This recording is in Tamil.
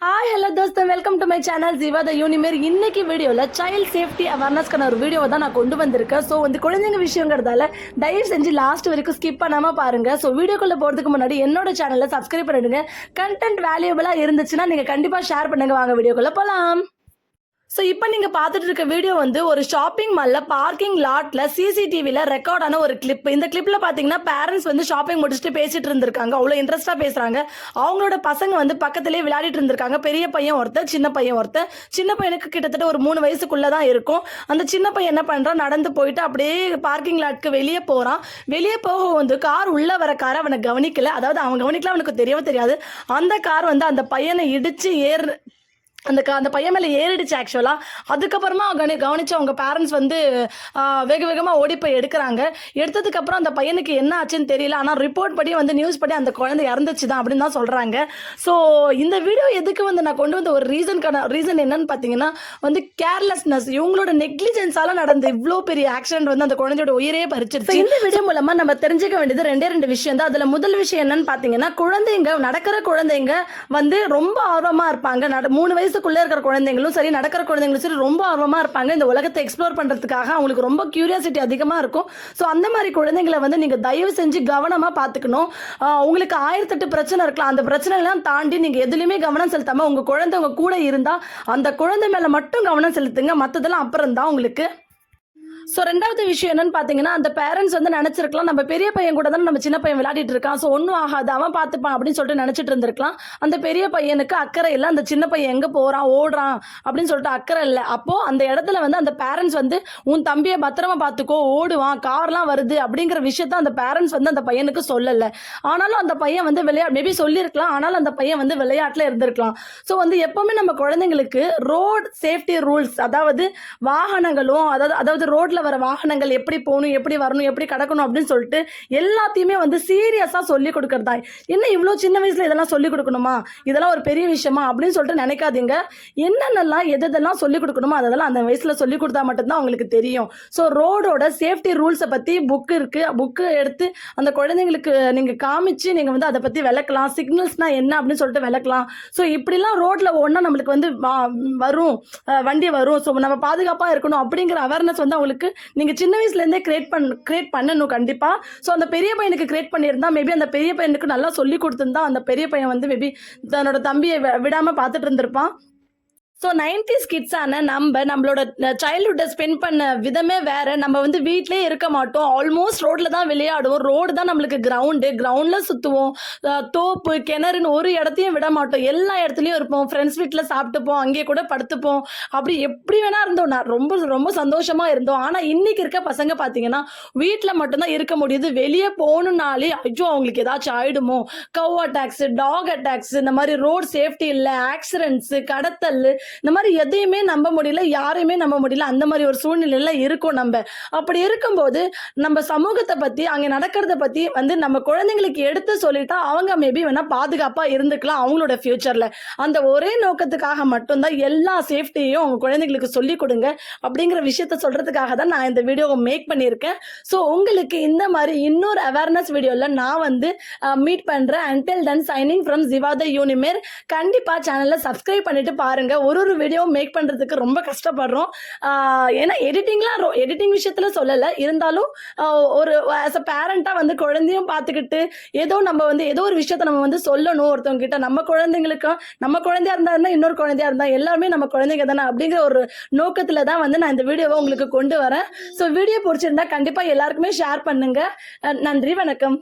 ஹாய் ஹலோ தோஸ்தம், welcome to my channel Jeeva the Unimare. இன்னைக்கு வீடியோவில் சைல்ட் சேஃப்டி அவேர்னஸ்க்கான ஒரு வீடியோ தான் நான் கொண்டு வந்திருக்கேன். ஸோ குழந்தைங்க விஷயங்கிறதால தயவு செஞ்சு லாஸ்ட் வரைக்கும் ஸ்கிப் பண்ணாமல் பாருங்கள். ஸோ வீடியோக்குள்ளே போகிறதுக்கு முன்னாடி என்னோட சேனலில் சப்ஸ்கிரைப் பண்ணிடுங்க. கண்டென்ட் வேல்யூபிளாக இருந்துச்சுன்னா நீங்கள் கண்டிப்பாக ஷேர் பண்ணுங்கள். வாங்க வீடியோக்குள்ளே போகலாம். ஸோ இப்போ நீங்கள் பார்த்துட்டு இருக்க வீடியோ ஒரு ஷாப்பிங் மாலில் பார்க்கிங் லாட்டில் சிசிடிவியில் ரெக்கார்டான ஒரு கிளிப். இந்த கிளிப்பில் பார்த்தீங்கன்னா பேரண்ட்ஸ் ஷாப்பிங் முடிச்சுட்டு பேசிட்டு இருந்திருக்காங்க. அவ்வளோ இன்ட்ரெஸ்ட்டாக பேசுகிறாங்க. அவங்களோட பசங்க பக்கத்துலேயே விளையாடிட்டு இருந்திருக்காங்க. பெரிய பையன் ஒருத்தர், சின்ன பையன் ஒருத்தர். சின்ன பையனுக்கு கிட்டத்தட்ட ஒரு 3 வயசுக்குள்ளே தான் இருக்கும். அந்த சின்ன பையன் என்ன பண்ணுறான், நடந்து போயிட்டு அப்படியே பார்க்கிங் லாட்க்கு வெளியே போகிறான். வெளியே போக கார் உள்ளே வர காரை அவனை கவனிக்கல. அதாவது அவன் கவனிக்கல, அவனுக்கு தெரியவே தெரியாது. அந்த கார் அந்த பையனை இடித்து அந்த பையன் மேலே ஏறிடுச்சு ஆக்சுவலாக. அதுக்கப்புறமா கவனிச்சு அவங்க பேரண்ட்ஸ் வேக வேகமாக ஓடி போய் எடுக்கிறாங்க. எடுத்ததுக்கப்புறம் அந்த பையனுக்கு என்ன ஆச்சுன்னு தெரியல. ஆனால் ரிப்போர்ட் படி நியூஸ் படி அந்த குழந்தை இறந்துச்சு தான் அப்படின்னு தான் சொல்கிறாங்க. ஸோ இந்த வீடியோ எதுக்கு நான் கொண்டு வந்த ஒரு ரீசன் என்னன்னு பார்த்தீங்கன்னா கேர்லெஸ்னஸ், இவங்களோட நெக்லிஜென்ஸால நடந்த இவ்வளோ பெரிய ஆக்சிடென்ட் அந்த குழந்தையோட உயிரே பறிச்சிருச்சு. இந்த வீடியோ மூலமாக நம்ம தெரிஞ்சுக்க வேண்டியது ரெண்டு விஷயம் தான். அதில் முதல் விஷயம் என்னன்னு பார்த்தீங்கன்னா, நடக்கிற குழந்தைங்க ரொம்ப ஆர்வமாக இருப்பாங்க. 3 வயசுக்குள்ளே இருக்கிற குழந்தைங்களும் சரி, நடக்கிற குழந்தைங்களும் சரி, ரொம்ப ஆர்வமாக இருப்பாங்க. இந்த உலகத்தை எக்ஸ்ப்ளோர் பண்ணுறதுக்காக அவங்களுக்கு ரொம்ப கியூரியாசிட்டி அதிகமாக இருக்கும். ஸோ அந்த மாதிரி குழந்தைங்களை நீங்கள் தயவு செஞ்சு கவனமாக பார்த்துக்கணும். உங்களுக்கு 1008 பிரச்சனை இருக்கலாம். அந்த பிரச்சனைலாம் தாண்டி நீங்கள் எதுலையுமே கவனம் செலுத்தாமல் உங்கள் குழந்தை உங்கள் கூட இருந்தால் அந்த குழந்தை மேலே மட்டும் கவனம் செலுத்துங்க. மற்றதெல்லாம் அப்புறம் தான் உங்களுக்கு. ஸோ ரெண்டாவது விஷயம் என்னன்னு பார்த்தீங்கன்னா, அந்த பேரண்ட்ஸ் நினச்சிருக்கலாம், நம்ம பெரிய பையன் கூட தானே நம்ம சின்ன பையன் விளையாடிட்டு இருக்கான், ஸோ ஒன்றும் ஆகாது, அவன் பார்த்துப்பான் அப்படின்னு சொல்லிட்டு நினச்சிட்டு இருந்திருக்கலாம். அந்த பெரிய பையனுக்கு அக்கறை இல்லை, அந்த சின்ன பையன் எங்கே போகிறான் ஓடுறான் அப்படின்னு சொல்லிட்டு அக்கறை இல்லை. அப்போது அந்த இடத்துல அந்த பேரண்ட்ஸ் உன் தம்பியை பத்திரமா பார்த்துக்கோ, ஓடுவான், கார்லாம் வருது அப்படிங்கிற விஷயத்த அந்த பேரண்ட்ஸ் அந்த பையனுக்கு சொல்லலை. ஆனாலும் அந்த பையன் மேபி சொல்லியிருக்கலாம். ஆனாலும் அந்த பையன் விளையாட்டில் இருந்திருக்கலாம். ஸோ எப்போவுமே நம்ம குழந்தைங்களுக்கு ரோட் சேஃப்டி ரூல்ஸ், அதாவது வாகனங்களும் அதாவது ரோட்ல வர வாகனங்கள் எப்படி போகணும், எப்படி வரணும், எப்படி கடக்கணும் அப்படின்னு சொல்லிட்டு எல்லாத்தையுமே சீரியஸா சொல்லி கொடுக்கறதா. என்ன இவ்வளோ சின்ன வயசுல இதெல்லாம் சொல்லி கொடுக்கணுமா, இதெல்லாம் ஒரு பெரிய விஷயமா அப்படின்னு சொல்லிட்டு நினைக்காதீங்க. என்னென்னலாம் எதெல்லாம் சொல்லி கொடுக்கணுமோ அதெல்லாம் அந்த வயசுல சொல்லி கொடுத்தா மட்டும்தான் அவங்களுக்கு தெரியும். ஸோ ரோடோட சேஃப்டி ரூல்ஸை பத்தி புக்கு எடுத்து அந்த குழந்தைங்களுக்கு நீங்க காமிச்சு நீங்க அதை பத்தி விளக்கலாம். சிக்னல்ஸ்னா என்ன அப்படின்னு சொல்லிட்டு விளக்கலாம். ஸோ இப்படிலாம் ரோட்ல ஓடனா நம்மளுக்கு வரும், வண்டி வரும், ஸோ நம்ம பாதுகாப்பா இருக்கணும் அப்படிங்கிற அவேர்னஸ் அவங்களுக்கு நீங்க சின்ன வயசுல இருந்தே கிரியேட் பண்ணணும் கண்டிப்பா. சோ அந்த பெரிய பையனுக்கு கிரியேட் பண்ணியிருந்தா மேபி அந்த பெரிய பையனுக்கு நல்லா சொல்லி கொடுத்திருந்தா அந்த பெரிய பையன் மேபி தன்னோட தம்பியை விடாம பார்த்துட்டு இருந்திருப்பான். ஸோ 90s கிட்ஸான நம்மளோட சைல்ட்ஹுட்டை ஸ்பெண்ட் பண்ண விதமே வேறு. நம்ம வீட்டிலே இருக்க மாட்டோம், ஆல்மோஸ்ட் ரோட்டில் தான் விளையாடுவோம். ரோடு தான் நம்மளுக்கு கிரவுண்டில் சுற்றுவோம். தோப்பு கிணறுன்னு ஒரு இடத்தையும் விட மாட்டோம். எல்லா இடத்துலையும் இருப்போம். ஃப்ரெண்ட்ஸ் வீட்டில் சாப்பிட்டுப்போம், அங்கேயே கூட படுத்துப்போம். அப்படி எப்படி வேணால் இருந்தோம். நான் ரொம்ப ரொம்ப சந்தோஷமாக இருந்தோம். ஆனால் இன்றைக்கி இருக்க பசங்க பார்த்தீங்கன்னா வீட்டில் மட்டும்தான் இருக்க முடியுது. வெளியே போகணுன்னாலே ஐயோ அவங்களுக்கு ஏதாச்சும் ஆகிடுமோ, கவ் அட்டாக்ஸு, டாக் அட்டாக்ஸு, இந்த மாதிரி ரோட் சேஃப்டி இல்லை, ஆக்சிடென்ட்ஸு, கடத்தல், இந்த மாதிரி எதையுமே நம்ப முடியல, யாரையுமே நம்ப முடியல. அந்த மாதிரி ஒரு சூழ்நிலையில இருக்கும். அப்படி இருக்கும்போது நம்ம சமூகத்தை பத்தி, அங்க நடக்கிறத பத்தி நம்ம குழந்தைங்களுக்கு எடுத்து சொல்லிட்டா அவங்க மேபி வேணா பாதுகாப்பா இருந்துக்கலாம் அவங்களோட ஃபியூச்சர்ல. அந்த ஒரே நோக்கத்துக்காக மட்டும்தான் எல்லா சேஃப்டியையும் அவங்க குழந்தைங்களுக்கு சொல்லி கொடுங்க அப்படிங்கிற விஷயத்த சொல்றதுக்காக தான் நான் இந்த வீடியோவை மேக் பண்ணியிருக்கேன். ஸோ உங்களுக்கு இந்த மாதிரி இன்னொரு அவேர்னஸ் வீடியோல நான் மீட் பண்றேன். Until then signing from Jeeva the Unimare. கண்டிப்பா சேனலை சப்ஸ்கிரைப் பண்ணிட்டு பாருங்க. ஒரு வீடியோ மேக் பண்றதுக்கு ரொம்ப கஷ்டப்படுறோம். ஏன்னா எடிட்டிங் விஷயத்துல சொல்லல, இருந்தாலும் ஒரு ஆஸ் அ பேரண்டா குழந்தையும் பார்த்துக்கிட்டு ஏதோ நம்ம ஏதோ ஒரு விஷயத்த நம்ம சொல்லணும் ஒருத்தவங்க கிட்ட. நம்ம குழந்தைங்களுக்கும், நம்ம குழந்தையா இருந்தா இன்னொரு குழந்தையா இருந்தா எல்லாருமே நம்ம குழந்தைங்க தானே அப்படிங்கிற ஒரு நோக்கத்துல தான் நான் இந்த வீடியோவை உங்களுக்கு கொண்டு வரேன். ஸோ வீடியோ பிடிச்சிருந்தா கண்டிப்பா எல்லாருக்குமே ஷேர் பண்ணுங்க. நன்றி, வணக்கம்.